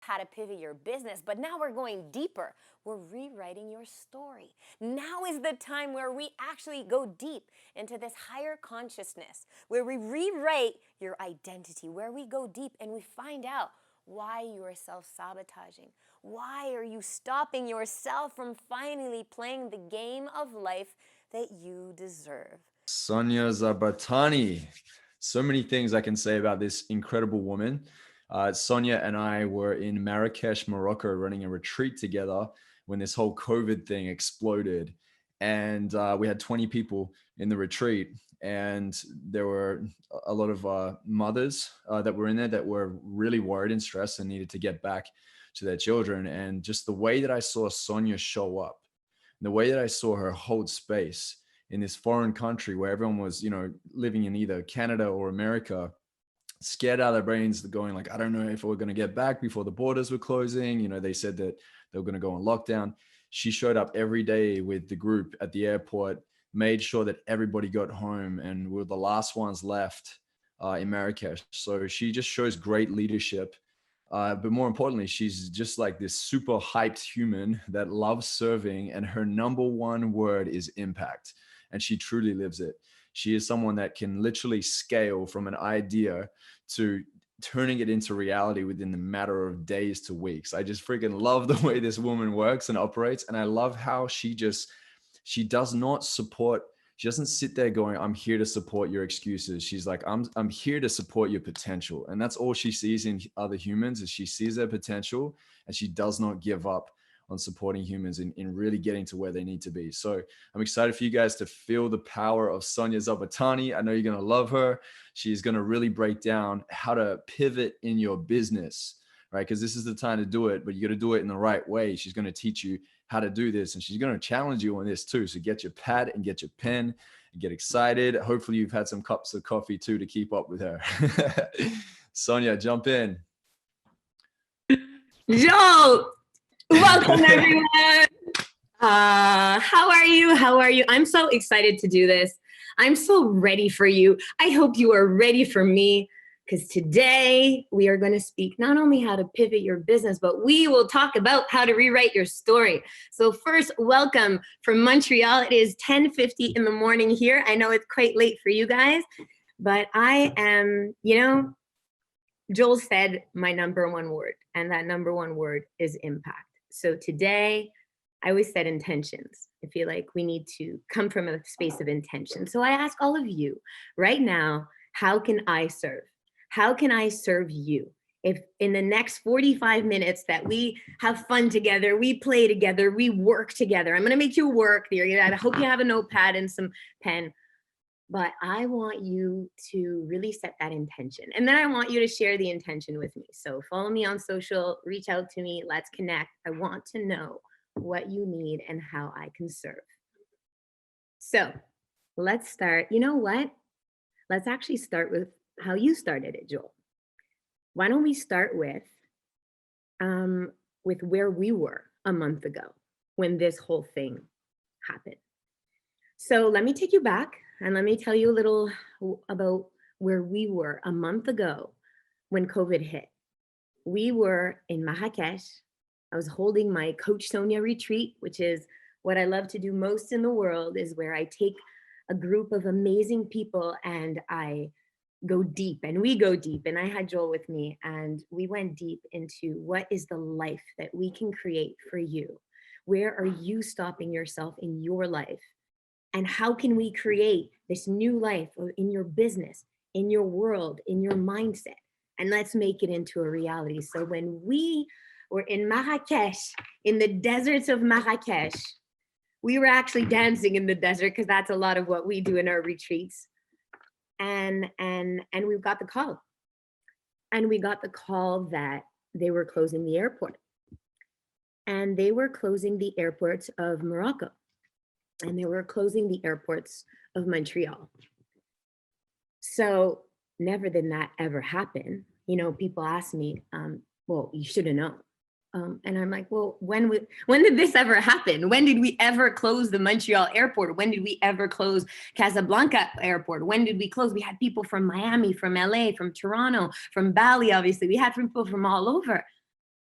how to pivot your business, but now we're going deeper. We're rewriting your story. Now is the time where we actually go deep into this higher consciousness, where we rewrite your identity, where we go deep and we find out why you are self-sabotaging. Why are you stopping yourself from finally playing the game of life that you deserve? Sonia Zarbatany. So many things I can say about this incredible woman. Sonia and I were in Marrakesh, Morocco, running a retreat together when this whole COVID thing exploded. And we had 20 people in the retreat. And there were a lot of mothers that were in there that were really worried and stressed and needed to get back to their children. And just the way that I saw Sonia show up, the way that I saw her hold space in this foreign country where everyone was, living in either Canada or America, scared out of their brains, going like, I don't know if we're going to get back before the borders were closing. They said that they were going to go on lockdown. She showed up every day with the group at the airport, made sure that everybody got home, and we were the last ones left in Marrakesh. So she just shows great leadership. But more importantly, she's just like this super hyped human that loves serving, and her number one word is impact. And she truly lives it. She is someone that can literally scale from an idea to turning it into reality within the matter of days to weeks. I just freaking love the way this woman works and operates. And I love how she does not support, she doesn't sit there going, I'm here to support your excuses. She's like, I'm here to support your potential. And that's all she sees in other humans, is she sees their potential, and she does not give up on supporting humans in really getting to where they need to be. So I'm excited for you guys to feel the power of Sonia Zarbatany. I know you're going to love her. She's going to really break down how to pivot in your business, right? Because this is the time to do it, but you got to do it in the right way. She's going to teach you how to do this, and she's going to challenge you on this too. So get your pad and get your pen and get excited. Hopefully you've had some cups of coffee too to keep up with her. Sonia, jump in. Joel, welcome everyone. How are you? How are you? I'm so excited to do this. I'm so ready for you. I hope you are ready for me, because today we are going to speak not only how to pivot your business, but we will talk about how to rewrite your story. So first, welcome from Montreal. It is 10:50 in the morning here. I know it's quite late for you guys, but I am, Joel said my number one word, and that number one word is impact. So today, I always said intentions. I feel like we need to come from a space of intention. So I ask all of you right now, how can I serve? How can I serve you? If in the next 45 minutes that we have fun together, we play together, we work together. I'm gonna make you work. I hope you have a notepad and some pen. But I want you to really set that intention. And then I want you to share the intention with me. So follow me on social, reach out to me, let's connect. I want to know what you need and how I can serve. So let's start. You know what? Let's actually start with how you started it, Joel. Why don't we start with where we were a month ago when this whole thing happened. So let me take you back and let me tell you a little about where we were a month ago when COVID hit. We were in Marrakesh. I was holding my Coach Sonia retreat, which is what I love to do most in the world, is where I take a group of amazing people and I go deep, and we go deep. And I had Joel with me, and we went deep into what is the life that we can create for you? Where are you stopping yourself in your life? And how can we create this new life in your business, in your world, in your mindset? And let's make it into a reality. So when we were in Marrakesh, in the deserts of Marrakesh, we were actually dancing in the desert, because that's a lot of what we do in our retreats. And we got the call. And we got the call that they were closing the airport. And they were closing the airports of Morocco. And they were closing the airports of Montreal. So never did that ever happen. People ask me, well, you should have known. And I'm like, well, when did this ever happen? When did we ever close the Montreal airport? When did we ever close Casablanca airport? When did we close? We had people from Miami, from LA, from Toronto, from Bali, obviously. We had people from all over.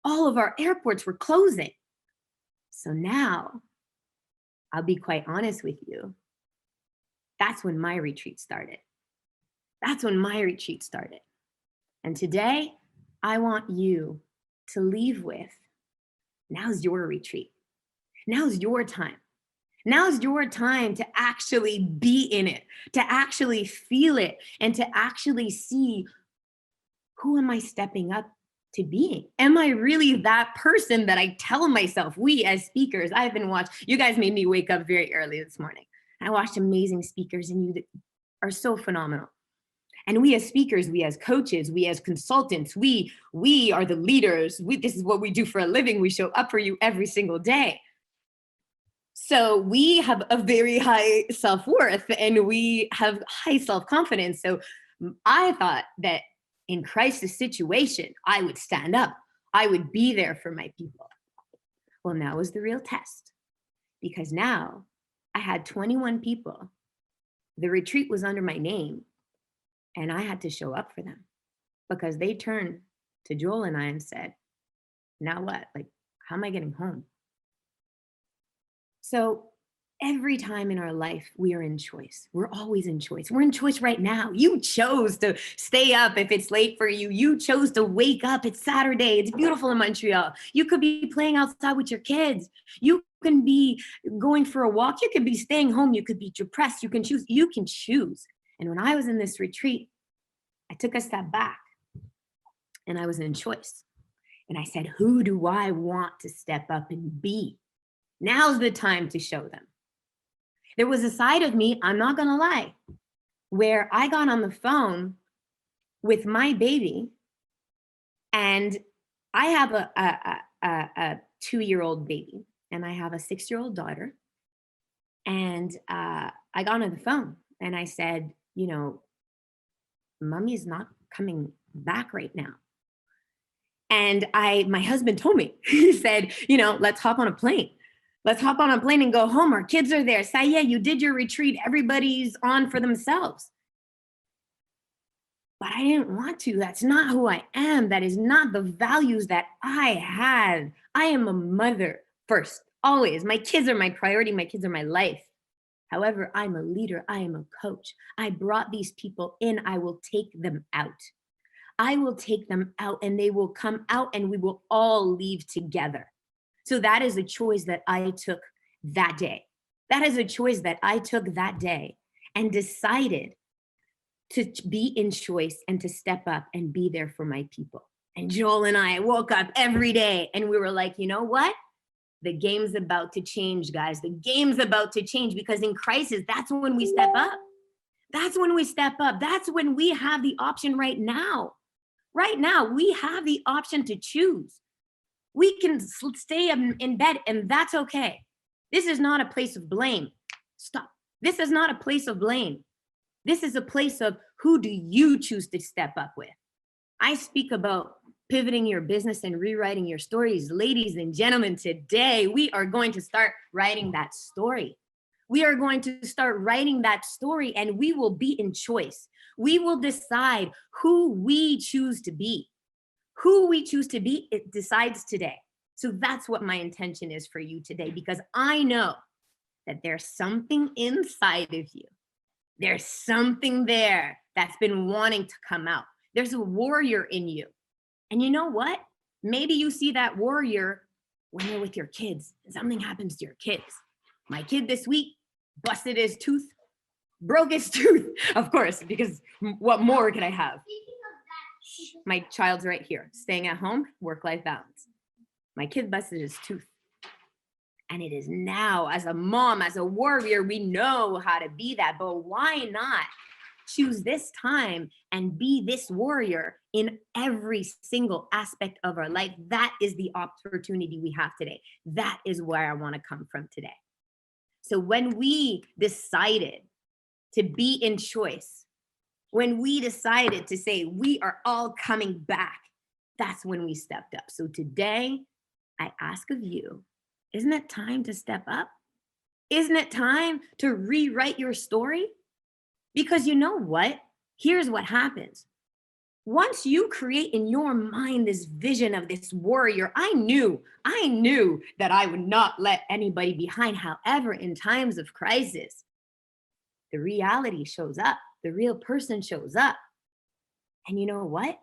All of our airports were closing. So now, I'll be quite honest with you, that's when my retreat started. That's when my retreat started. And today, I want you to leave with, now's your retreat. Now's your time. Now's your time to actually be in it, to actually feel it, and to actually see, who am I stepping up to being? Am I really that person that I tell myself? We as speakers, I've been watching, you guys made me wake up very early this morning. I watched amazing speakers, and you are so phenomenal. And we as speakers, we as coaches, we as consultants, we are the leaders. This is what we do for a living. We show up for you every single day. So we have a very high self-worth, and we have high self-confidence. So I thought that in crisis situation, I would stand up. I would be there for my people. Well, now was the real test, because now I had 21 people. The retreat was under my name, and I had to show up for them, because they turned to Joel and I and said, now what? Like, how am I getting home? So every time in our life, we are in choice. We're always in choice. We're in choice right now. You chose to stay up if it's late for you. You chose to wake up. It's Saturday. It's beautiful in Montreal. You could be playing outside with your kids. You can be going for a walk. You could be staying home. You could be depressed. You can choose. You can choose. And when I was in this retreat, I took a step back, and I was in choice. And I said, who do I want to step up and be? Now's the time to show them. There was a side of me, I'm not gonna lie, where I got on the phone with my baby, and I have a 2-year-old baby, and I have a 6-year-old daughter. And I got on the phone and I said, you know, Mommy's not coming back right now. And my husband told me, he said, you know, let's hop on a plane. Let's hop on a plane and go home. Our kids are there. Saya, you did your retreat. Everybody's on for themselves. But I didn't want to. That's not who I am. That is not the values that I had. I am a mother first, always. My kids are my priority. My kids are my life. However, I'm a leader. I am a coach. I brought these people in. I will take them out. I will take them out, and they will come out, and we will all leave together. So that is a choice that I took that day. That is a choice that I took that day, and decided to be in choice and to step up and be there for my people. And Joel and I woke up every day, and we were like, you know what? The game's about to change, guys. The game's about to change, because in crisis, that's when we step up. That's when we step up. That's when we have the option right now. Right now, we have the option to choose. We can stay in bed, and that's okay. This is not a place of blame. Stop. This is not a place of blame. This is a place of, who do you choose to step up with? I speak about pivoting your business and rewriting your stories. Ladies and gentlemen, today we are going to start writing that story. We are going to start writing that story, and we will be in choice. We will decide who we choose to be. Who we choose to be, it decides today. So that's what my intention is for you today, because I know that there's something inside of you. There's something there that's been wanting to come out. There's a warrior in you. And you know what? Maybe you see that warrior when you're with your kids and something happens to your kids. My kid this week busted his tooth, broke his tooth, of course, because what more can I have? My child's right here, staying at home, work-life balance. My kid busted his tooth. And it is now, as a mom, as a warrior, we know how to be that, but why not choose this time and be this warrior in every single aspect of our life? That is the opportunity we have today. That is where I want to come from today. So when we decided to be in choice, when we decided to say we are all coming back, that's when we stepped up. So today, I ask of you, isn't it time to step up? Isn't it time to rewrite your story? Because you know what? Here's what happens. Once you create in your mind this vision of this warrior, I knew that I would not let anybody behind. However, in times of crisis, the reality shows up, the real person shows up. And you know what?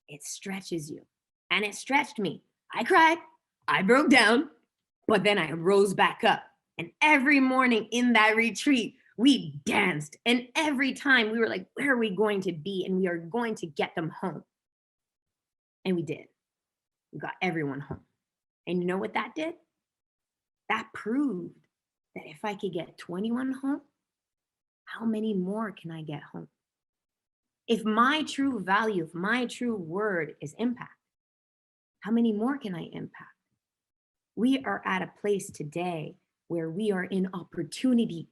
It stretches you. And it stretched me. I cried, I broke down, but then I rose back up. And every morning in that retreat, we danced. And every time we were like, where are we going to be? And we are going to get them home. And we did. We got everyone home. And you know what that did? That proved that if I could get 21 home, how many more can I get home? If my true value, if my true word is impact, how many more can I impact? We are at a place today where we are in opportunity.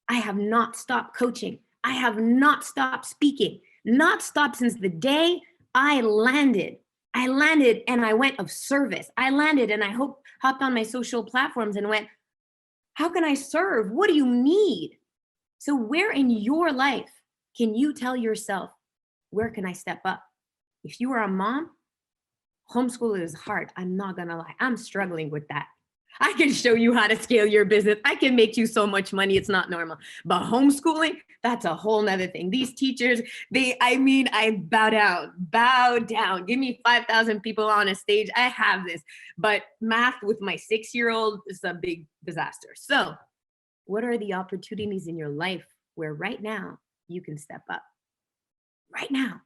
I have not stopped coaching. I have not stopped speaking, not stopped since the day I landed. I landed and I went of service. I landed and I hopped on my social platforms and went, how can I serve? What do you need? So where in your life can you tell yourself, where can I step up? If you are a mom, homeschool is hard. I'm not gonna lie. I'm struggling with that. I can show you how to scale your business. I can make you so much money. It's not normal. But homeschooling, that's a whole nother thing. These teachers, I bow down. Give me 5,000 people on a stage. I have this. But math with my 6-year-old is a big disaster. So what are the opportunities in your life where right now you can step up? Right now,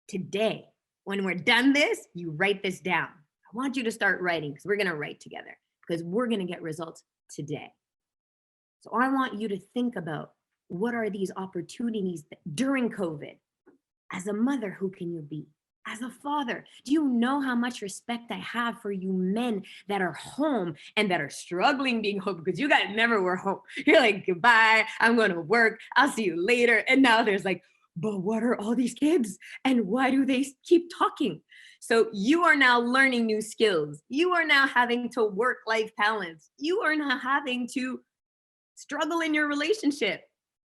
today, when we're done this, you write this down. I want you to start writing because we're going to write together because we're going to get results today. So I want you to think about what are these opportunities during COVID? As a mother, who can you be? As a father, do you know how much respect I have for you men that are home and that are struggling being home because you guys never were home? You're like, goodbye, I'm going to work. I'll see you later. And now there's like, but what are all these kids? And why do they keep talking? So you are now learning new skills. You are now having to work life balance. You are now having to struggle in your relationship.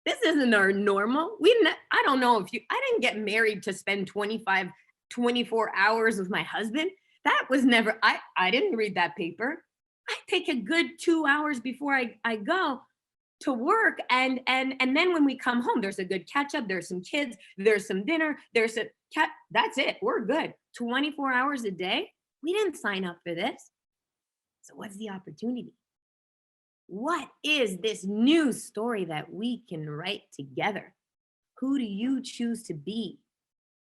This isn't our normal. I don't know if I didn't get married to spend 24 hours with my husband. That was never, I didn't read that paper. I take a good 2 hours before I go to work. And then when we come home, there's a good catch up. There's some kids, there's some dinner, that's it. We're good. 24 hours a day. We didn't sign up for this. So what's the opportunity? What is this new story that we can write together? Who do you choose to be?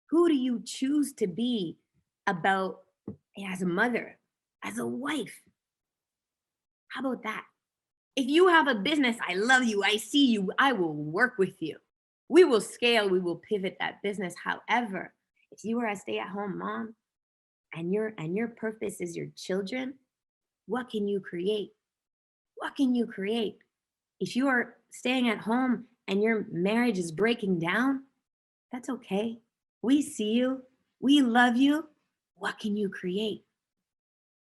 Who do you choose to be about as a mother, as a wife? How about that? If you have a business, I love you, I see you, I will work with you. We will scale, we will pivot that business. However, if you are a stay-at-home mom and your purpose is your children, what can you create? What can you create? If you are staying at home and your marriage is breaking down, that's okay. We see you. We love you. What can you create?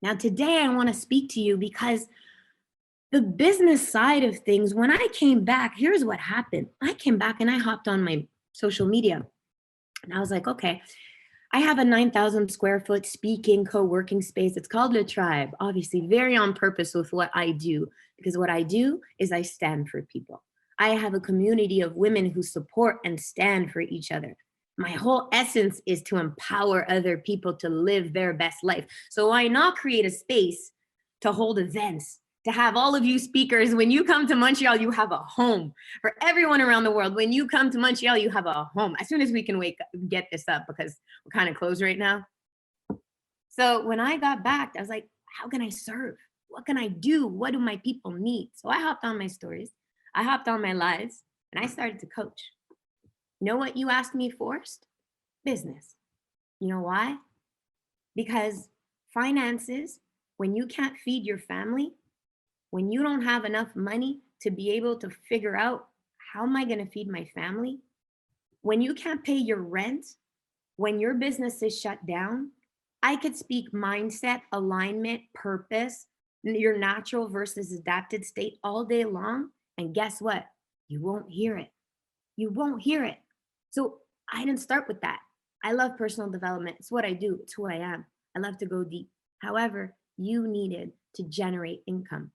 Now, today I want to speak to you because the business side of things, when I came back, here's what happened. I came back and I hopped on my social media and I was like, okay, I have a 9,000 square foot speaking co-working space. It's called Le Tribe, obviously very on purpose with what I do, because what I do is I stand for people. I have a community of women who support and stand for each other. My whole essence is to empower other people to live their best life. So why not create a space to hold events, to have all of you speakers. When you come to Montreal, you have a home. For everyone around the world, when you come to Montreal, you have a home. As soon as we can get this up, because we're kind of closed right now. So when I got back, I was like, how can I serve? What can I do? What do my people need? So I hopped on my stories. I hopped on my lives and I started to coach. You know what you asked me first? Business. You know why? Because finances, when you can't feed your family, when you don't have enough money to be able to figure out, how am I going to feed my family? When you can't pay your rent, when your business is shut down, I could speak mindset, alignment, purpose, your natural versus adapted state all day long. And guess what? You won't hear it. You won't hear it. So I didn't start with that. I love personal development. It's what I do. It's who I am. I love to go deep. However, you needed to generate income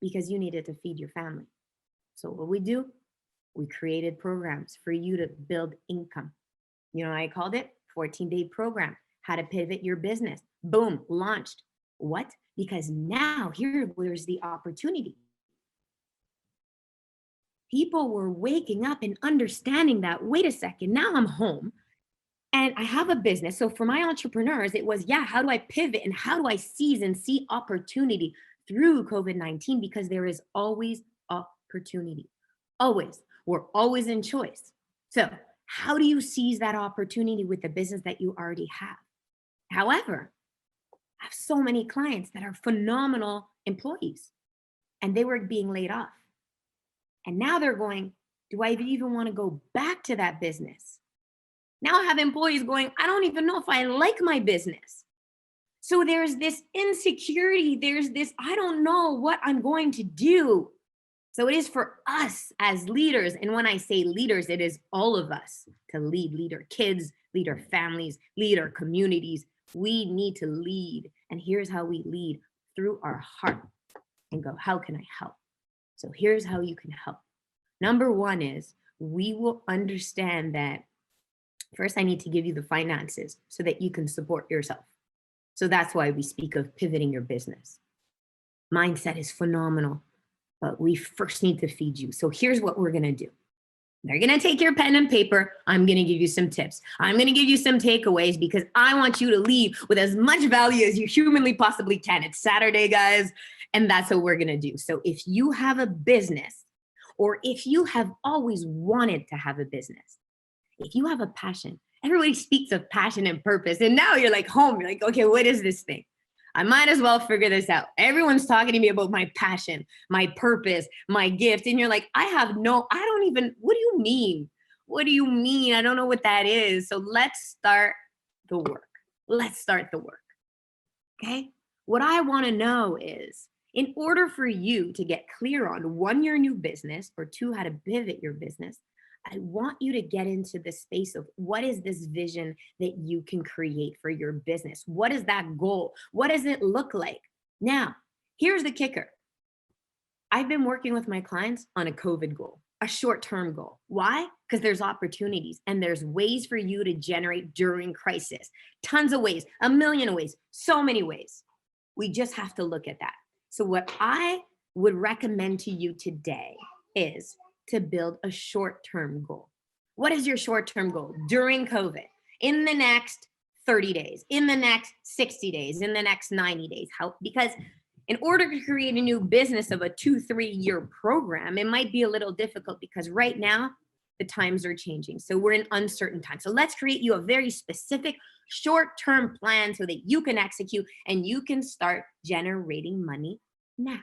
because you needed to feed your family. So what we do, we created programs for you to build income. You know, I called it 14-day program, how to pivot your business. Boom, launched. What? Because now here's the opportunity. People were waking up and understanding that, wait a second, now I'm home and I have a business. So for my entrepreneurs, it was, yeah, how do I pivot and how do I seize and see opportunity through COVID-19? Because there is always opportunity. Always. We're always in choice. So how do you seize that opportunity with the business that you already have? However, I have so many clients that are phenomenal employees and they were being laid off. And now they're going, do I even want to go back to that business? Now I have employees going, I don't even know if I like my business. So there's this insecurity. There's this, I don't know what I'm going to do. So it is for us as leaders. And when I say leaders, it is all of us to lead our kids, lead our families, lead our communities. We need to lead. And here's how we lead, through our heart and go, how can I help? So here's how you can help. Number one is we will understand that first I need to give you the finances so that you can support yourself. So that's why we speak of pivoting your business. Mindset is phenomenal, but we first need to feed you. So here's what we're gonna do. They're gonna take your pen and paper. I'm gonna give you some tips. I'm gonna give you some takeaways because I want you to leave with as much value as you humanly possibly can. It's Saturday, guys, and that's what we're gonna do. So if you have a business, or if you have always wanted to have a business, if you have a passion, everybody speaks of passion and purpose, and now you're like home, you're like, okay, what is this thing? I might as well figure this out. Everyone's talking to me about my passion, my purpose, my gift. And you're like, I don't even, what do you mean? What do you mean? I don't know what that is. So let's start the work. Let's start the work. Okay? What I want to know is, in order for you to get clear on one, your new business, or two, how to pivot your business, I want you to get into the space of what is this vision that you can create for your business? What is that goal? What does it look like? Now, here's the kicker. I've been working with my clients on a COVID goal, a short-term goal. Why? Because there's opportunities and there's ways for you to generate during crisis. Tons of ways, a million ways, so many ways. We just have to look at that. So what I would recommend to you today is to build a short-term goal. What is your short-term goal during COVID? In the next 30 days, in the next 60 days, in the next 90 days. How? Because in order to create a new business of a 2-3 year program, it might be a little difficult because right now the times are changing. So we're in uncertain times. So let's create you a very specific short-term plan so that you can execute and you can start generating money now.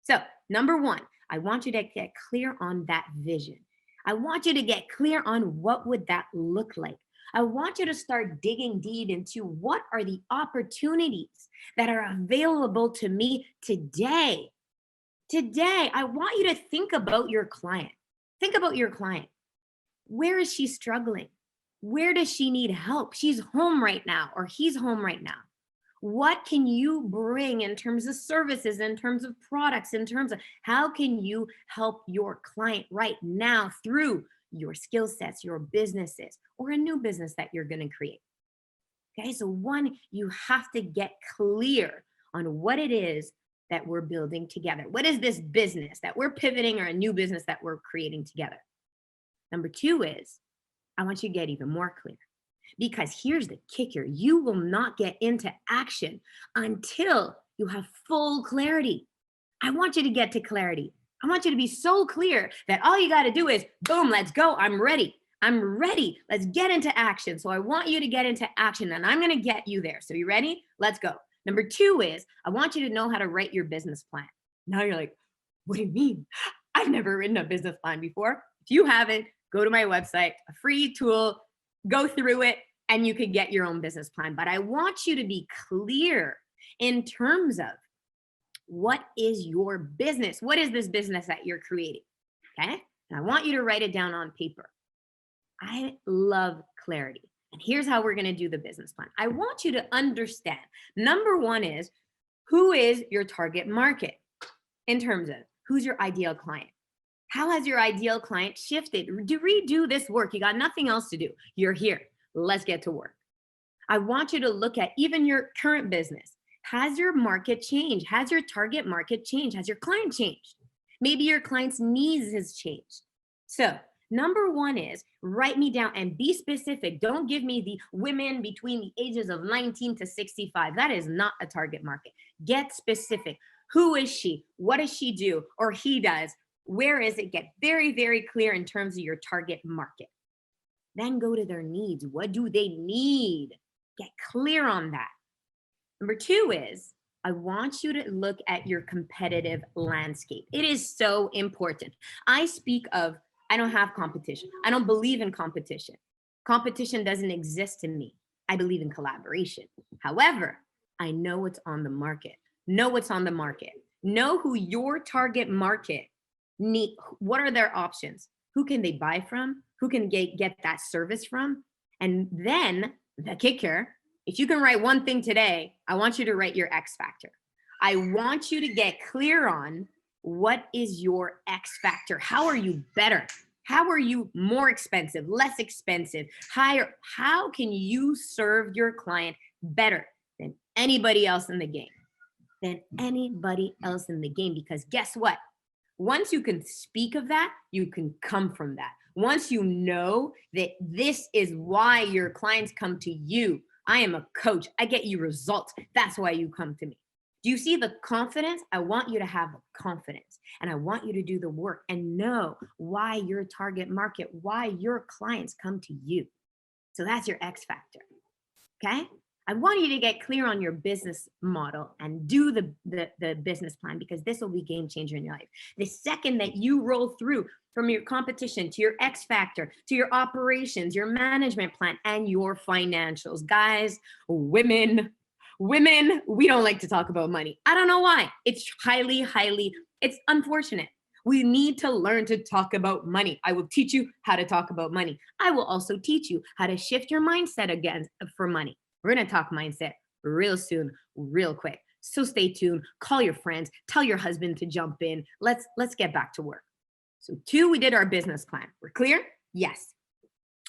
So number one, I want you to get clear on that vision. I want you to get clear on what would that look like. I want you to start digging deep into what are the opportunities that are available to me today. Today, I want you to think about your client. Think about your client. Where is she struggling? Where does she need help? She's home right now, or he's home right now. What can you bring in terms of services, in terms of products, in terms of how can you help your client right now through your skill sets, your businesses, or a new business that you're going to create? Okay, so one, you have to get clear on what it is that we're building together. What is this business that we're pivoting, or a new business that we're creating together? Number two is, I want you to get even more clear. Because here's the kicker, you will not get into action until you have full clarity. I want you to get to clarity. I want you to be so clear that all you got to do is, boom, let's go. I'm ready. I'm ready. Let's get into action. So I want you to get into action, and I'm going to get you there. So you ready? Let's go. Number two is, I want you to know how to write your business plan. Now you're like, what do you mean? I've never written a business plan before. If you haven't, go to my website, a free tool, go through it, and you could get your own business plan. But I want you to be clear in terms of what is your business? What is this business that you're creating? Okay? And I want you to write it down on paper. I love clarity. And here's how we're going to do the business plan. I want you to understand. Number one is, who is your target market in terms of who's your ideal client? How has your ideal client shifted? Redo this work. You got nothing else to do. You're here. Let's get to work. I want you to look at even your current business. Has your market changed? Has your target market changed? Has your client changed? Maybe your client's needs has changed. So number one is write me down and be specific. Don't give me the women between the ages of 19 to 65. That is not a target market. Get specific. Who is she? What does she do? Or he does? Where is it? Get very, very clear in terms of your target market. Then go to their needs. What do they need? Get clear on that. Number two is, I want you to look at your competitive landscape. It is so important. I speak of, I don't have competition. I don't believe in competition. Competition doesn't exist in me. I believe in collaboration. However, I know what's on the market. Know what's on the market. Know who your target market need. What are their options? Who can they buy from? Who can get that service from? And then the kicker, if you can write one thing today, I want you to write your X factor. I want you to get clear on what is your X factor. How are you better? How are you more expensive, less expensive, higher? How can you serve your client better than anybody else in the game? Than anybody else in the game. Because guess what? Once you can speak of that, you can come from that. Once you know that this is why your clients come to you. I am a coach. I get you results. That's why you come to me. Do you see the confidence? I want you to have the confidence, and I want you to do the work and know why your target market, why your clients come to you. So that's your X factor. Okay? I want you to get clear on your business model and do the business plan, because this will be game changer in your life. The second that you roll through from your competition to your X factor, to your operations, your management plan, and your financials. Guys, women, we don't like to talk about money. I don't know why. It's it's unfortunate. We need to learn to talk about money. I will teach you how to talk about money. I will also teach you how to shift your mindset again for money. We're going to talk mindset real soon, real quick. So stay tuned. Call your friends. Tell your husband to jump in. Let's get back to work. So 2, we did our business plan. We're clear? Yes.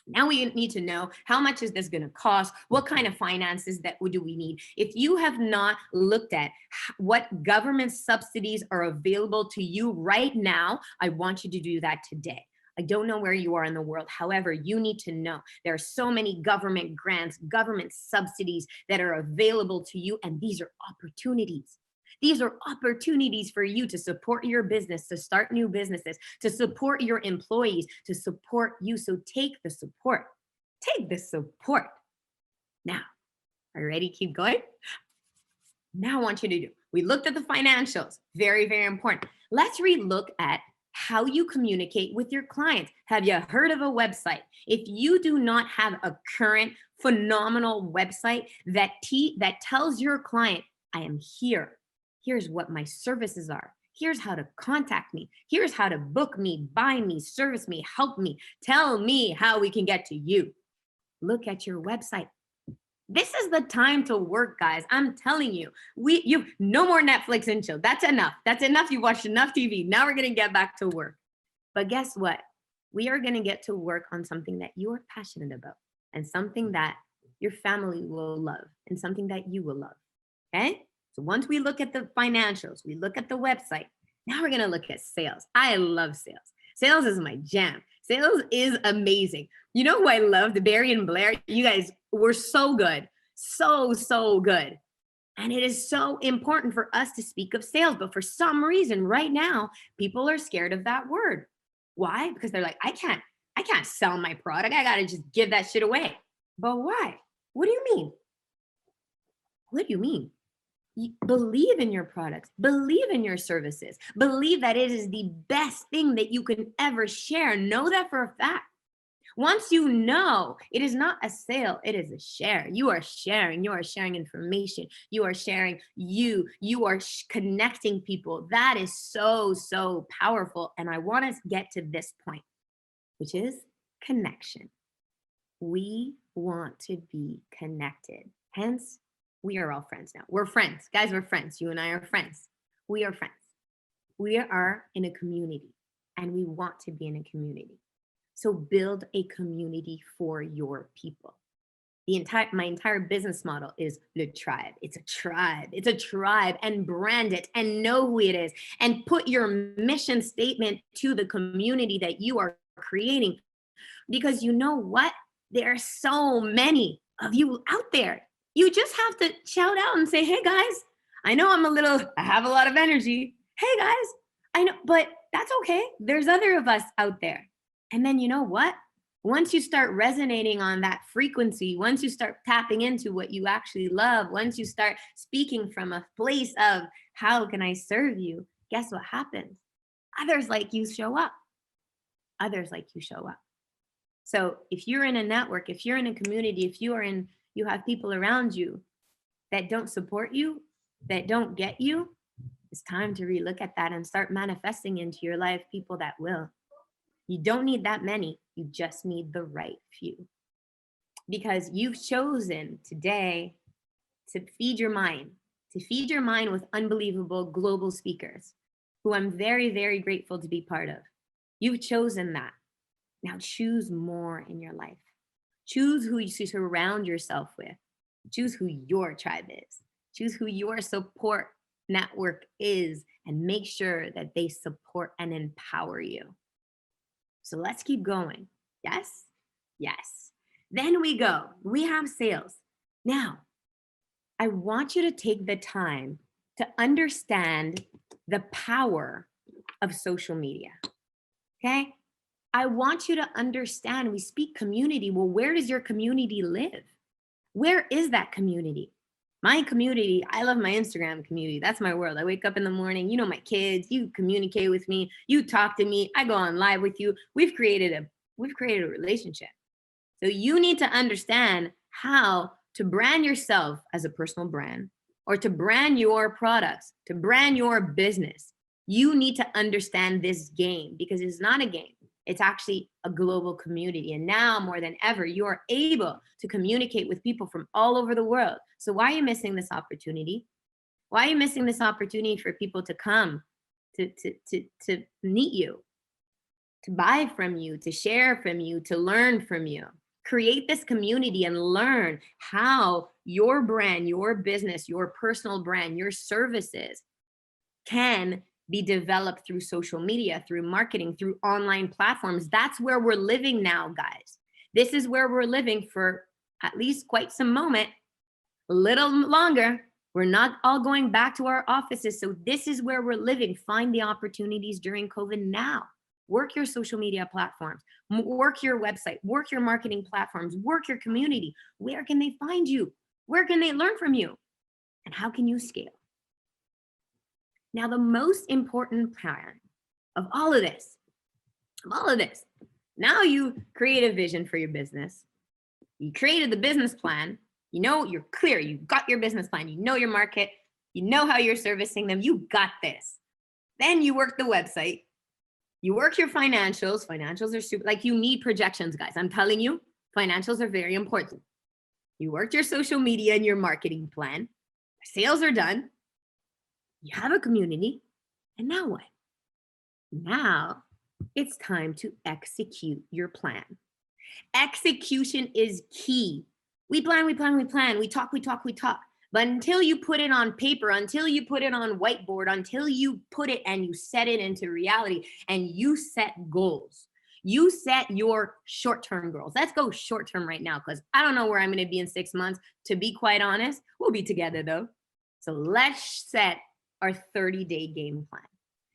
Now we need to know, how much is this going to cost? What kind of finances do we need? If you have not looked at what government subsidies are available to you right now, I want you to do that today. I don't know where you are in the world. However, you need to know there are so many government grants, government subsidies that are available to you. And these are opportunities. These are opportunities for you to support your business, to start new businesses, to support your employees, to support you. So take the support. Take the support. Now, are you ready? Keep going. Now I want you to do, we looked at the financials. Very, very important. Let's relook at how you communicate with your clients. Have you heard of a website? If you do not have a current phenomenal website that tells your client, I am here. Here's what my services are. Here's how to contact me. Here's how to book me, buy me, service me, help me. Tell me how we can get to you. Look at your website. This is the time to work, guys. I'm telling you, you no more Netflix and chill. That's enough. That's enough. You watched enough TV. Now we're going to get back to work. But guess what? We are going to get to work on something that you are passionate about, and something that your family will love, and something that you will love. Okay? So once we look at the financials, we look at the website. Now we're going to look at sales. I love sales. Sales is my jam. Sales is amazing. You know who I loved? Barry and Blair. You guys were so good. So good. And it is so important for us to speak of sales. But for some reason right now, people are scared of that word. Why? Because they're like, I can't sell my product. I got to just give that shit away. But why? What do you mean? What do you mean? Believe in your products, believe in your services, believe that it is the best thing that you can ever share. Know that for a fact. Once you know, it is not a sale, it is a share. You are sharing information. You are sharing you are connecting people. That is so powerful. And I want to get to this point, which is connection. We want to be connected. Hence, we are all friends now. We're friends. Guys, we're friends. You and I are friends. We are friends. We are in a community and we want to be in a community. So build a community for your people. My entire business model is Le Tribe. It's a tribe. It's a tribe, and brand it and know who it is and put your mission statement to the community that you are creating. Because you know what? There are so many of you out there. You just have to shout out and say, hey guys, I know I have a lot of energy. Hey guys, I know, but that's okay. There's other of us out there. And then you know what? Once you start resonating on that frequency, once you start tapping into what you actually love, once you start speaking from a place of how can I serve you, guess what happens? Others like you show up. Others like you show up. So if you're in a network, if you're in a community, if you have people around you that don't support you, that don't get you, it's time to relook at that and start manifesting into your life people that will. You don't need that many. You just need the right few. Because you've chosen today to feed your mind with unbelievable global speakers who I'm very, very grateful to be part of. You've chosen that. Now choose more in your life. Choose who you surround yourself with. Choose who your tribe is. Choose who your support network is, and make sure that they support and empower you. So let's keep going. Yes? Yes. Then we go. We have sales. Now, I want you to take the time to understand the power of social media. Okay? I want you to understand, we speak community. Well, where does your community live? Where is that community? My community, I love my Instagram community. That's my world. I wake up in the morning, you know, my kids, you communicate with me, you talk to me, I go on live with you. We've created a relationship. So you need to understand how to brand yourself as a personal brand, or to brand your products, to brand your business. You need to understand this game, because it's not a game. It's actually a global community. And now more than ever, you are able to communicate with people from all over the world. So why are you missing this opportunity? Why are you missing this opportunity for people to come to meet you, to buy from you, to share from you, to learn from you? Create this community and learn how your brand, your business, your personal brand, your services can be developed through social media, through marketing, through online platforms. That's where we're living now, guys. This is where we're living for at least quite some moment, a little longer. We're not all going back to our offices. So this is where we're living. Find the opportunities during COVID now. Work your social media platforms, work your website, work your marketing platforms, work your community. Where can they find you? Where can they learn from you? And how can you scale? Now, the most important part of all of this, now you create a vision for your business. You created the business plan. You know, you're clear. You got your business plan. You know your market. You know how you're servicing them. You got this. Then you work the website. You work your financials. Financials are super, like, you need projections, guys. I'm telling you, financials are very important. You worked your social media and your marketing plan. Sales are done. You have a community. And now what? Now it's time to execute your plan. Execution is key. We plan, we talk. But until you put it on paper, until you put it on whiteboard, until you put it and you set it into reality and you set goals, you set your short-term goals. Let's go short-term right now, because I don't know where I'm going to be in 6 months. To be quite honest, we'll be together though. So let's set our 30-day game plan.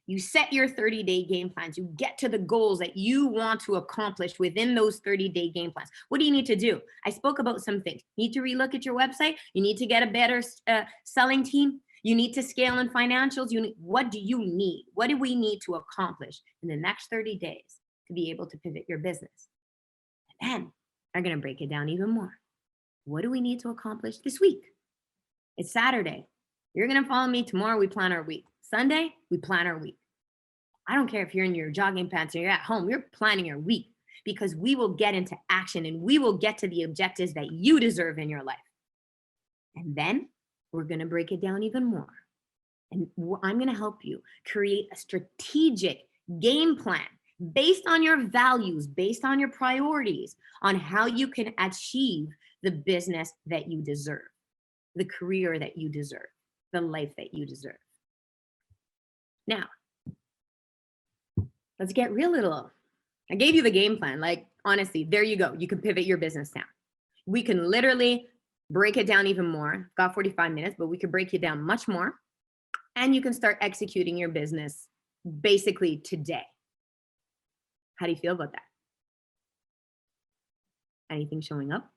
You set your 30-day game plans. You get to the goals that you want to accomplish within those 30-day game plans. What do you need to do? I spoke about some things. You need to relook at your website. You need to get a better selling team. You need to scale in financials. What do you need? What do we need to accomplish in the next 30 days to be able to pivot your business? And then I'm going to break it down even more. What do we need to accomplish this week? It's Saturday. You're going to follow me. Tomorrow we plan our week. Sunday, we plan our week. I don't care if you're in your jogging pants or you're at home, you're planning your week. because we will get into action and we will get to the objectives that you deserve in your life. And then we're going to break it down even more. And I'm going to help you create a strategic game plan based on your values, based on your priorities, on how you can achieve the business that you deserve, the career that you deserve, the life that you deserve. Now, let's get real little. I gave you the game plan. Like, honestly, there you go. You can pivot your business down. We can literally break it down even more. Got 45 minutes, but we could break it down much more. And you can start executing your business basically today. How do you feel about that? Anything showing up?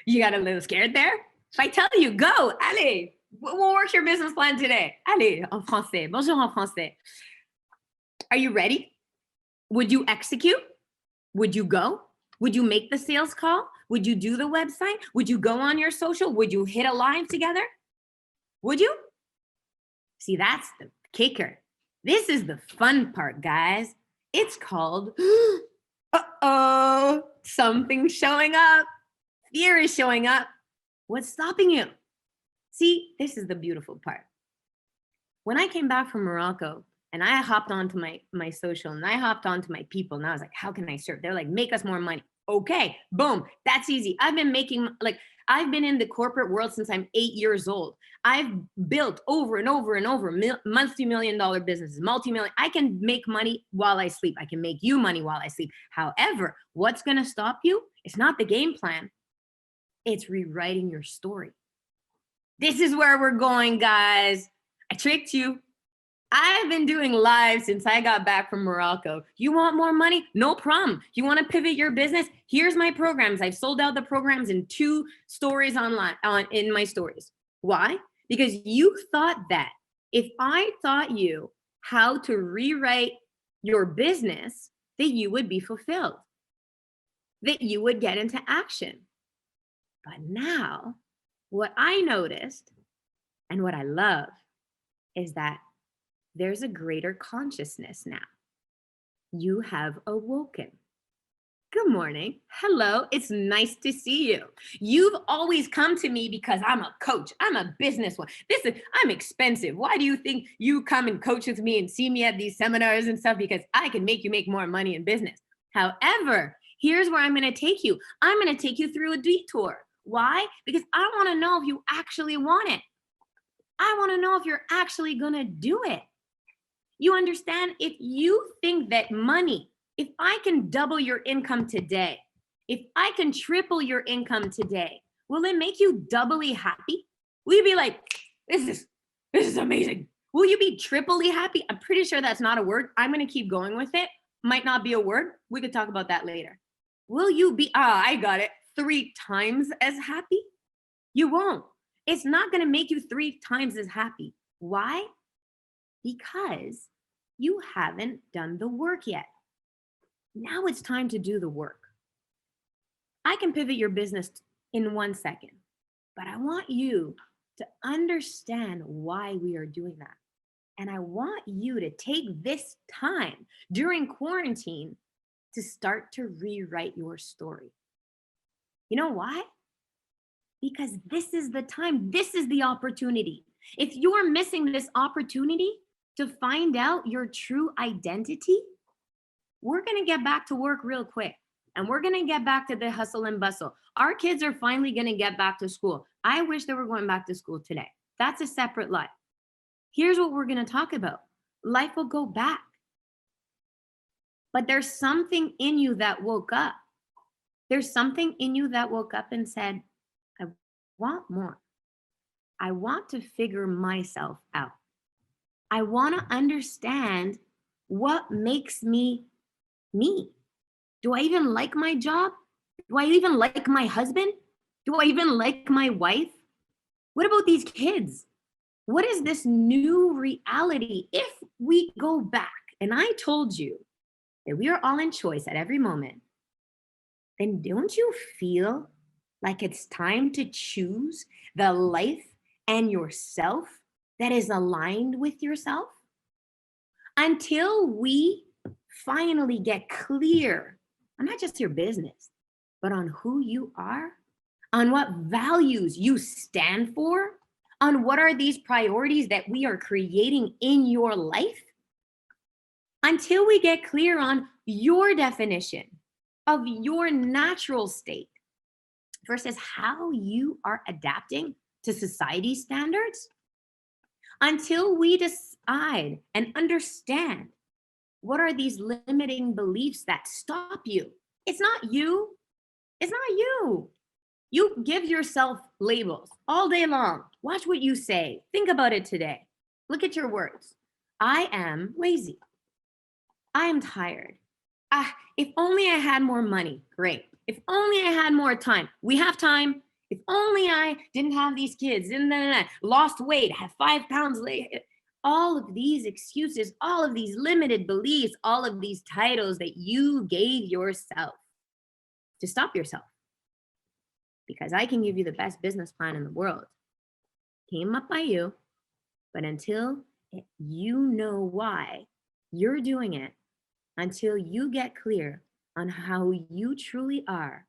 You got a little scared there? If I tell you, go, allez, we'll work your business plan today. Allez, en français. Bonjour en français. Are you ready? Would you execute? Would you go? Would you make the sales call? Would you do the website? Would you go on your social? Would you hit a live together? Would you? See, that's the kicker. This is the fun part, guys. It's called, uh-oh, something's showing up. Fear is showing up. What's stopping you? See, this is the beautiful part. When I came back from Morocco and I hopped onto my social and I hopped onto my people and I was like, how can I serve? They're like, make us more money. Okay, boom, that's easy. I've been in the corporate world since I'm 8 years old. I've built over and over and over multi-million-dollar businesses, multi-million. I can make money while I sleep. I can make you money while I sleep. However, what's going to stop you? It's not the game plan. It's rewriting your story. This is where we're going, guys. I tricked you. I've been doing live since I got back from Morocco. You want more money? No problem. You want to pivot your business? Here's my programs. I've sold out the programs in 2 stories in my stories. Why? Because you thought that if I taught you how to rewrite your business, that you would be fulfilled, that you would get into action. But now, what I noticed and what I love is that there's a greater consciousness now. You have awoken. Good morning. Hello. It's nice to see you. You've always come to me because I'm a coach. I'm a businesswoman. I'm expensive. Why do you think you come and coach with me and see me at these seminars and stuff? Because I can make you make more money in business. However, here's where I'm going to take you. I'm going to take you through a detour. Why? Because I want to know if you actually want it. I want to know if you're actually going to do it. You understand? If you think that money, if I can double your income today, if I can triple your income today, will it make you doubly happy? Will you be like, this is amazing? Will you be triply happy? I'm pretty sure that's not a word. I'm going to keep going with it. Might not be a word. We could talk about that later. Will you be, I got it, 3 times as happy? You won't. It's not going to make you 3 times as happy. Why? Because you haven't done the work yet. Now it's time to do the work. I can pivot your business in 1 second, but I want you to understand why we are doing that. And I want you to take this time during quarantine to start to rewrite your story. You know why? Because this is the time, this is the opportunity. If you're missing this opportunity to find out your true identity, we're going to get back to work real quick. And we're going to get back to the hustle and bustle. Our kids are finally going to get back to school. I wish they were going back to school today. That's a separate life. Here's what we're going to talk about. Life will go back. But there's something in you that woke up. There's something in you that woke up and said, I want more. I want to figure myself out. I want to understand what makes me me. Do I even like my job? Do I even like my husband? Do I even like my wife? What about these kids? What is this new reality if we go back? And I told you that we are all in choice at every moment. Then don't you feel like it's time to choose the life and yourself that is aligned with yourself? Until we finally get clear on not just your business, but on who you are, on what values you stand for, on what are these priorities that we are creating in your life, until we get clear on your definition of your natural state versus how you are adapting to society's standards, until we decide and understand what are these limiting beliefs that stop you. It's not you. It's not you. You give yourself labels all day long. Watch what you say. Think about it today. Look at your words. I am lazy. I am tired. If only I had more money. Great. If only I had more time. We have time. If only I didn't have these kids, lost weight, had 5 pounds later. All of these excuses, all of these limited beliefs, all of these titles that you gave yourself to stop yourself. Because I can give you the best business plan in the world. Came up by you, but until you know why you're doing it, until you get clear on how you truly are,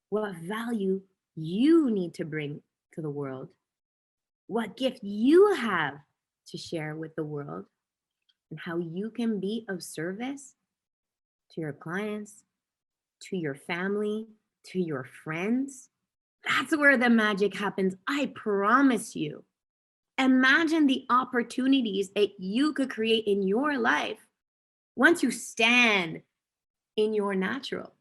what value you need to bring to the world, what gift you have to share with the world, and how you can be of service to your clients, to your family, to your friends. That's where the magic happens. I promise you. Imagine the opportunities that you could create in your life once you stand in your natural.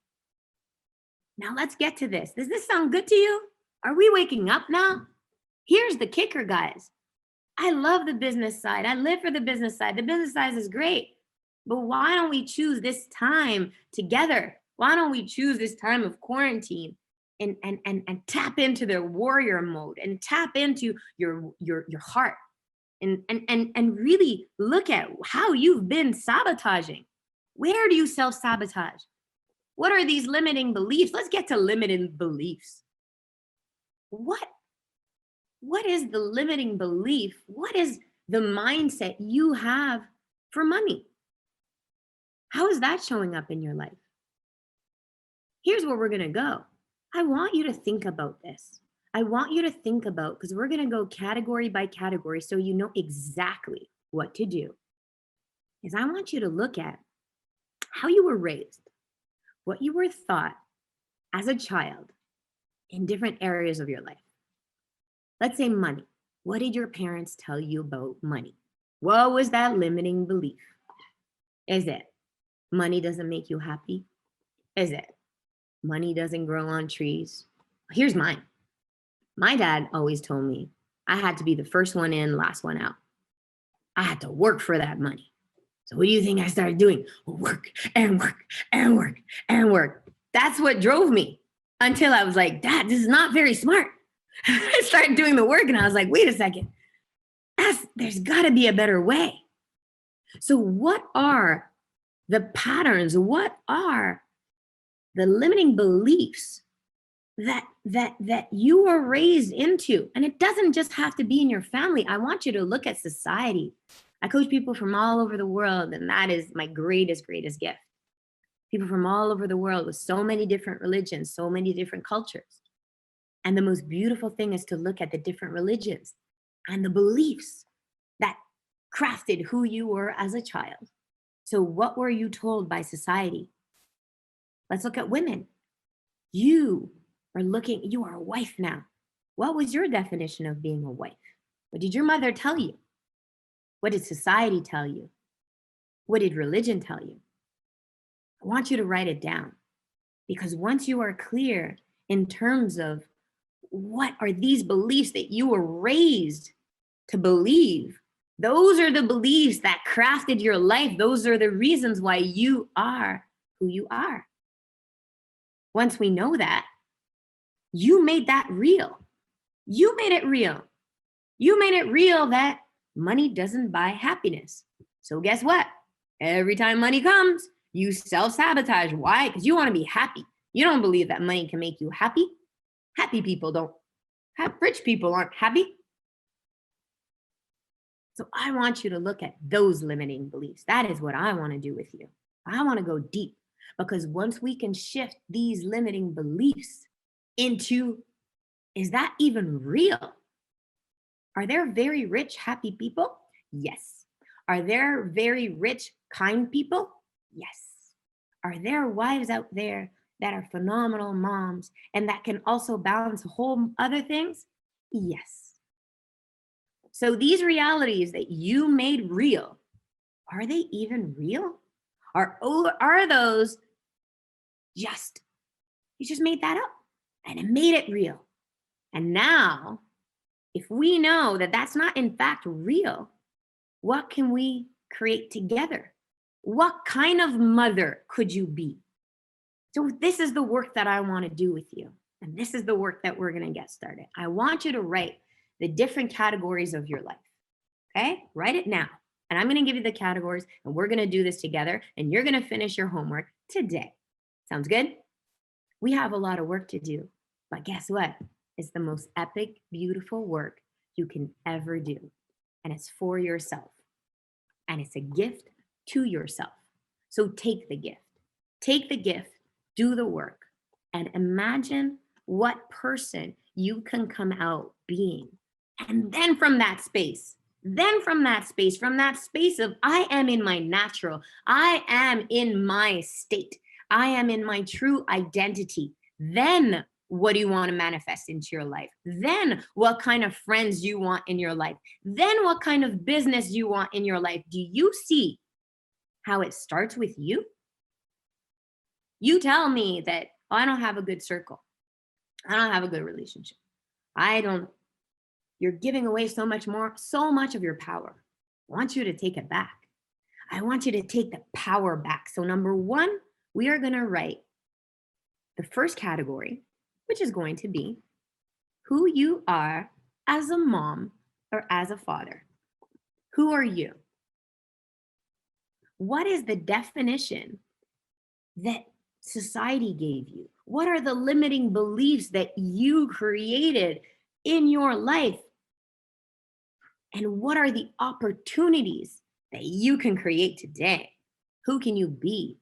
Now let's get to this. Does this sound good to you? Are we waking up now? Here's the kicker, guys. I love the business side. I live for the business side. The business side is great. But why don't we choose this time together? Why don't we choose this time of quarantine and tap into the warrior mode and tap into your heart and really look at how you've been sabotaging. Where do you self-sabotage? What are these limiting beliefs? Let's get to limiting beliefs. What is the limiting belief? What is the mindset you have for money? How is that showing up in your life? Here's where we're gonna go. I want you to think about this. I want you to think about, because we're gonna go category by category so you know exactly what to do. Is I want you to look at how you were raised, what you were taught as a child in different areas of your life. Let's say money. What did your parents tell you about money? What was that limiting belief? Is it money doesn't make you happy? Is it money doesn't grow on trees? Here's mine. My dad always told me I had to be the first one in, last one out. I had to work for that money. So what do you think I started doing? Work and work and work and work. That's what drove me until I was like, Dad, this is not very smart. I started doing the work and I was like, wait a second. There's got to be a better way. So what are the patterns? What are the limiting beliefs that you were raised into? And it doesn't just have to be in your family. I want you to look at society. I coach people from all over the world, and that is my greatest gift. People from all over the world with so many different religions, so many different cultures. And the most beautiful thing is to look at the different religions and the beliefs that crafted who you were as a child. So what were you told by society? Let's look at women. You are a wife now. What was your definition of being a wife? What did your mother tell you? What did society tell you? What did religion tell you? I want you to write it down, because once you are clear in terms of what are these beliefs that you were raised to believe, those are the beliefs that crafted your life. Those are the reasons why you are who you are. Once we know that, you made that real. You made it real. You made it real that money doesn't buy happiness. So guess what? Every time money comes, you self-sabotage. Why? Because you want to be happy. You don't believe that money can make you happy. Happy people don't. Rich people aren't happy. So I want you to look at those limiting beliefs. That is what I want to do with you. I want to go deep, because once we can shift these limiting beliefs into, is that even real? Are there very rich, happy people? Yes. Are there very rich, kind people? Yes. Are there wives out there that are phenomenal moms and that can also balance whole other things? Yes. So these realities that you made real, are they even real? Are those just, you just made that up and it made it real? And now, if we know that that's not in fact real, what can we create together? What kind of mother could you be? So this is the work that I want to do with you. And this is the work that we're going to get started. I want you to write the different categories of your life. Okay? Write it now. And I'm going to give you the categories and we're going to do this together and you're going to finish your homework today. Sounds good? We have a lot of work to do, but guess what? It's the most epic, beautiful work you can ever do. And it's for yourself. And it's a gift to yourself. So take the gift. Take the gift, do the work, and imagine what person you can come out being. And then from that space of I am in my natural, I am in my state, I am in my true identity, then what do you want to manifest into your life? Then what kind of friends you want in your life? Then what kind of business you want in your life? Do you see how it starts with you? You tell me that, oh, I don't have a good circle. I don't have a good relationship. You're giving away so much of your power. I want you to take it back. I want you to take the power back. So number one, we are going to write the first category, which is going to be who you are as a mom or as a father. Who are you? What is the definition that society gave you? What are the limiting beliefs that you created in your life? And what are the opportunities that you can create today? Who can you be?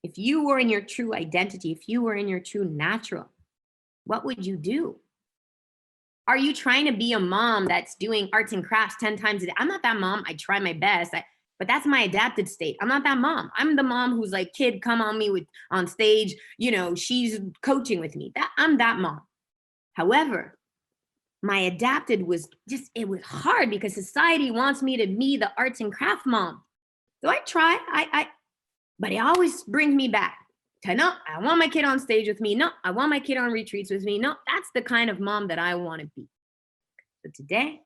If you were in your true identity, if you were in your true natural, what would you do? Are you trying to be a mom that's doing arts and crafts 10 times a day? I'm not that mom. I try my best, but that's my adapted state. I'm not that mom. I'm the mom who's like, kid, come on me on stage. She's coaching with me. I'm that mom. However, my adapted was it was hard because society wants me to be the arts and craft mom. So I try, but it always brings me back to, no, I want my kid on stage with me. No, I want my kid on retreats with me. No, that's the kind of mom that I want to be. So today,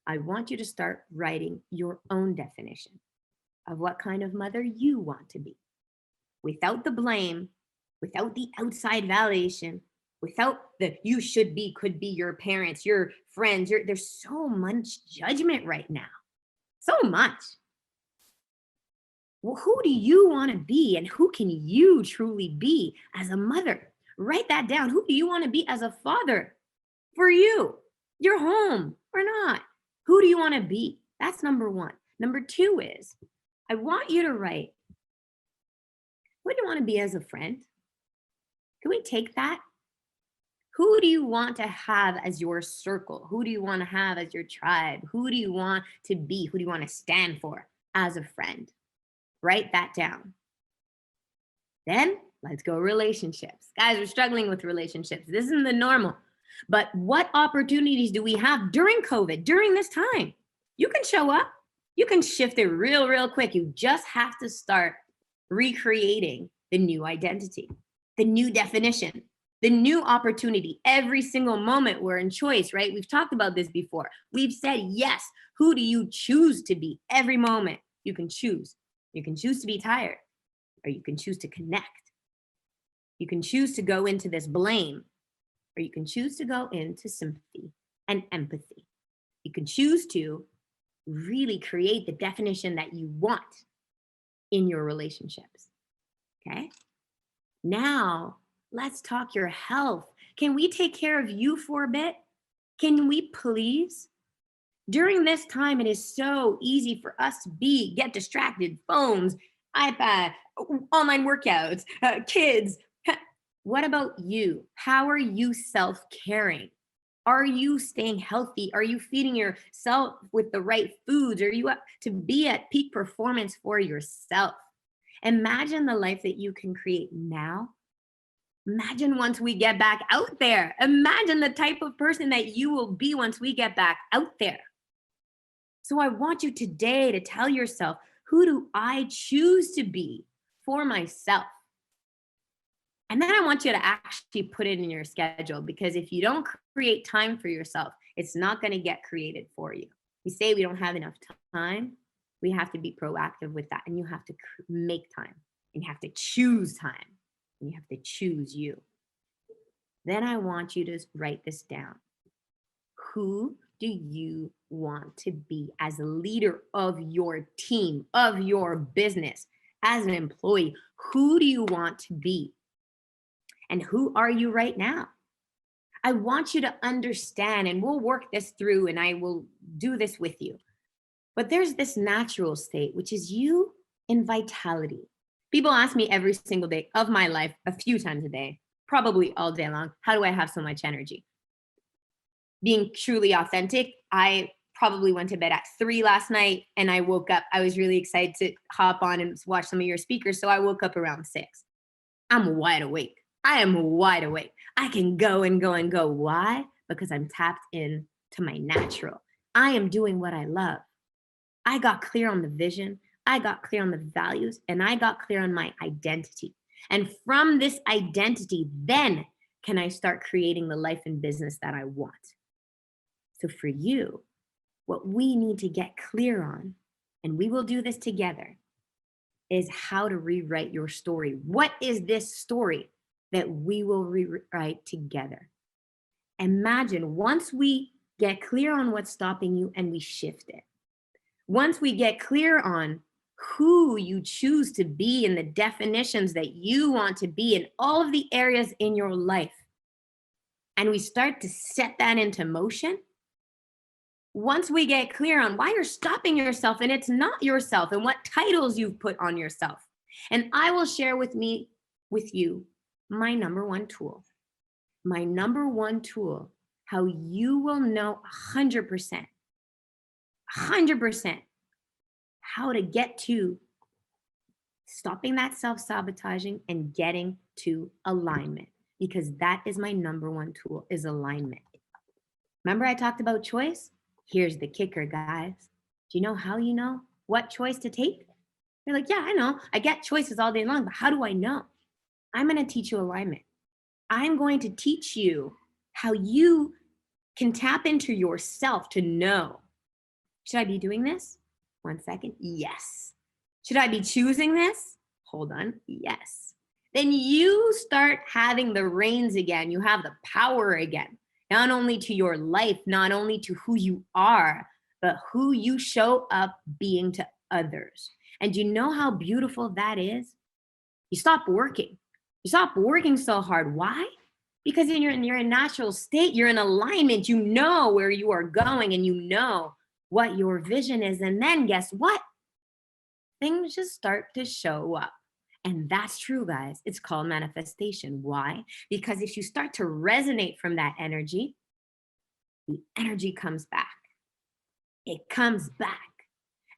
I want you to start writing your own definition of what kind of mother you want to be, without the blame, without the outside validation, without the you should be, could be, your parents, your friends. There's so much judgment right now, so much. Well, who do you want to be and who can you truly be as a mother? Write that down. Who do you want to be as a father for you, your home or not? Who do you want to be? That's number one. Number two is, I want you to write, who do you want to be as a friend? Can we take that? Who do you want to have as your circle? Who do you want to have as your tribe? Who do you want to be? Who do you want to stand for as a friend? Write that down. Then let's go relationships. Guys, we're struggling with relationships. This isn't the normal. But what opportunities do we have during COVID, during this time? You can show up. You can shift it real quick. You just have to start recreating the new identity, the new definition, the new opportunity. Every single moment we're in choice, right? We've talked about this before. We've said, yes, who do you choose to be? Every moment you can choose. You can choose to be tired, or you can choose to connect. You can choose to go into this blame, or you can choose to go into sympathy and empathy. You can choose to really create the definition that you want in your relationships, okay? Now, let's talk your health. Can we take care of you for a bit? Can we please? During this time, it is so easy for us to get distracted, phones, iPad, online workouts, kids. What about you? How are you self-caring? Are you staying healthy? Are you feeding yourself with the right foods? Are you up to be at peak performance for yourself? Imagine the life that you can create now. Imagine once we get back out there. Imagine the type of person that you will be once we get back out there. So I want you today to tell yourself, who do I choose to be for myself? And then I want you to actually put it in your schedule, because if you don't create time for yourself, it's not going to get created for you. We say we don't have enough time. We have to be proactive with that. And you have to make time, and you have to choose time, and you have to choose you. Then I want you to write this down. Who do you want to be as a leader of your team, of your business, as an employee? Who do you want to be? And who are you right now? I want you to understand, and we'll work this through, and I will do this with you. But there's this natural state, which is you in vitality. People ask me every single day of my life, a few times a day, probably all day long, how do I have so much energy? Being truly authentic, I probably went to bed at 3 last night, and I woke up. I was really excited to hop on and watch some of your speakers, so I woke up around 6. I'm wide awake. I am wide awake. I can go and go and go. Why? Because I'm tapped in to my natural. I am doing what I love. I got clear on the vision. I got clear on the values, and I got clear on my identity. And from this identity, then can I start creating the life and business that I want. So for you, what we need to get clear on, and we will do this together, is how to rewrite your story. What is this story that we will rewrite together? Imagine once we get clear on what's stopping you and we shift it. Once we get clear on who you choose to be and the definitions that you want to be in all of the areas in your life, and we start to set that into motion, once we get clear on why you're stopping yourself and it's not yourself, and what titles you've put on yourself, and I will share with you my number one tool. My number one tool, how you will know 100% how to get to stopping that self-sabotaging and getting to alignment, because that is my number one tool, is alignment. Remember I talked about choice? Here's the kicker, guys. Do you know how you know what choice to take? You're like, yeah, I know. I get choices all day long, but how do I know? I'm going to teach you alignment. I'm going to teach you how you can tap into yourself to know, should I be doing this? 1 second. Yes. Should I be choosing this? Hold on. Yes. Then you start having the reins again. You have the power again, not only to your life, not only to who you are, but who you show up being to others. And you know how beautiful that is? You stop working. You stop working so hard. Why? Because you're in your natural state. You're in alignment. You know where you are going, and you know what your vision is. And then guess what? Things just start to show up. And that's true, guys. It's called manifestation. Why? Because if you start to resonate from that energy, the energy comes back. It comes back.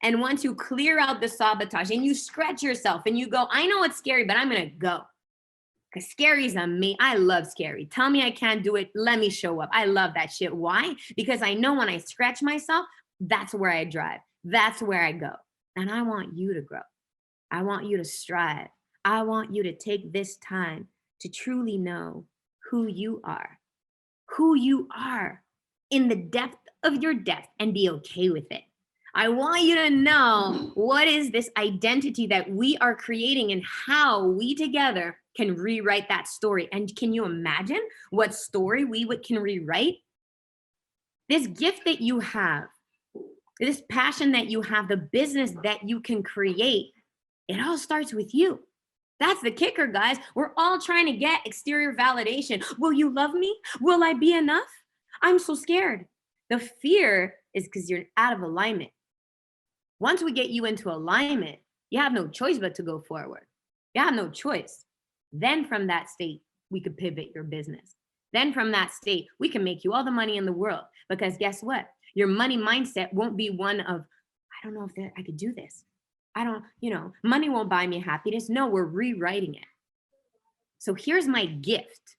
And once you clear out the sabotage and you stretch yourself and you go, I know it's scary, but I'm going to go. Because scary is on me. I love scary. Tell me I can't do it. Let me show up. I love that shit. Why? Because I know when I stretch myself, that's where I drive. That's where I go. And I want you to grow. I want you to strive. I want you to take this time to truly know who you are in the depth of your depth, and be okay with it. I want you to know what is this identity that we are creating and how we together can rewrite that story. And can you imagine what story we can rewrite? This gift that you have, this passion that you have, the business that you can create, it all starts with you. That's the kicker, guys. We're all trying to get exterior validation. Will you love me? Will I be enough? I'm so scared. The fear is because you're out of alignment. Once we get you into alignment, You have no choice but to go forward. You have no choice. Then from that state, we could pivot your business. Then from that state, we can make you all the money in the world. Because guess what? Your money mindset won't be one of, I don't know if I could do this. I don't, money won't buy me happiness. No, we're rewriting it. So here's my gift.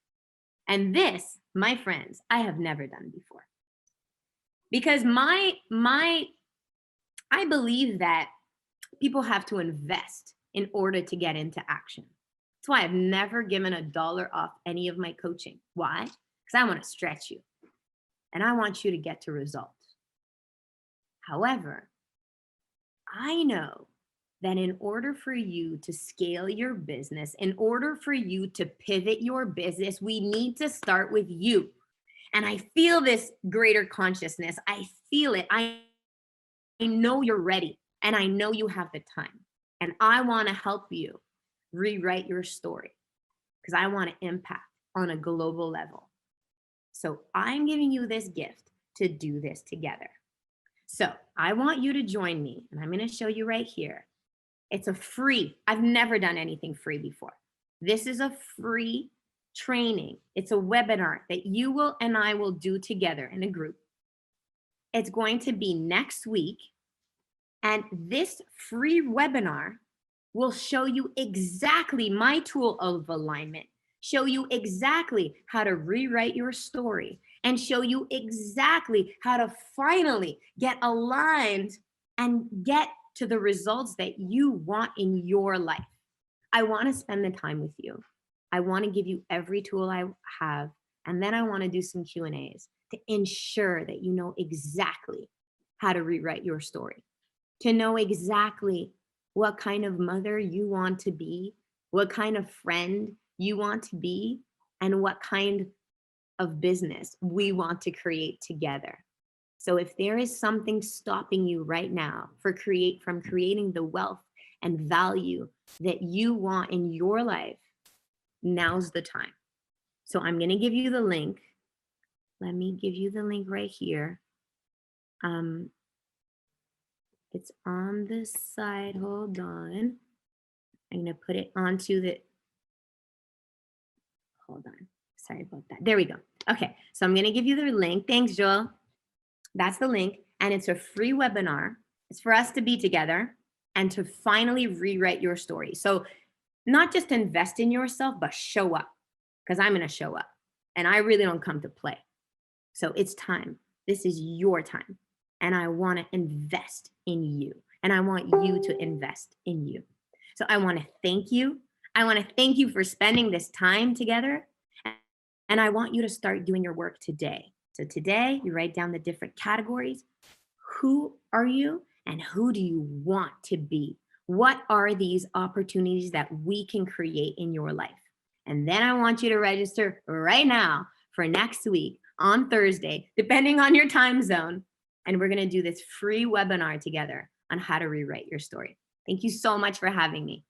And this, my friends, I have never done before. Because I believe that people have to invest in order to get into action. That's why I've never given $1 off any of my coaching. Why? Because I want to stretch you and I want you to get to results. However, I know that in order for you to scale your business, in order for you to pivot your business, we need to start with you. And I feel this greater consciousness. I feel it. I know you're ready and I know you have the time. And I want to help you rewrite your story because I want to impact on a global level. So I'm giving you this gift to do this together. So I want you to join me and I'm going to show you right here. It's a free, I've never done anything free before. This is a free training. It's a webinar that you will and I will do together in a group. It's going to be next week. And this free webinar will show you exactly my tool of alignment, show you exactly how to rewrite your story, and show you exactly how to finally get aligned and get to the results that you want in your life. I want to spend the time with you. I want to give you every tool I have, and then I want to do some Q&As to ensure that you know exactly how to rewrite your story, to know exactly what kind of mother you want to be, what kind of friend you want to be, and what kind of business we want to create together. So if there is something stopping you right now from creating the wealth and value that you want in your life, now's the time. So I'm going to give you the link. Let me give you the link right here. It's on this side. Hold on. I'm going to put it onto the, hold on. Sorry about that. There we go. Okay. So I'm going to give you the link. Thanks, Joel. That's the link. And it's a free webinar. It's for us to be together and to finally rewrite your story. So not just invest in yourself, but show up, because I'm going to show up and I really don't come to play. So it's time. This is your time. And I want to invest in you. And I want you to invest in you. So I want to thank you. I want to thank you for spending this time together. And I want you to start doing your work today. So today, you write down the different categories. Who are you and who do you want to be? What are these opportunities that we can create in your life? And then I want you to register right now for next week on Thursday, depending on your time zone. And we're going to do this free webinar together on how to rewrite your story. Thank you so much for having me.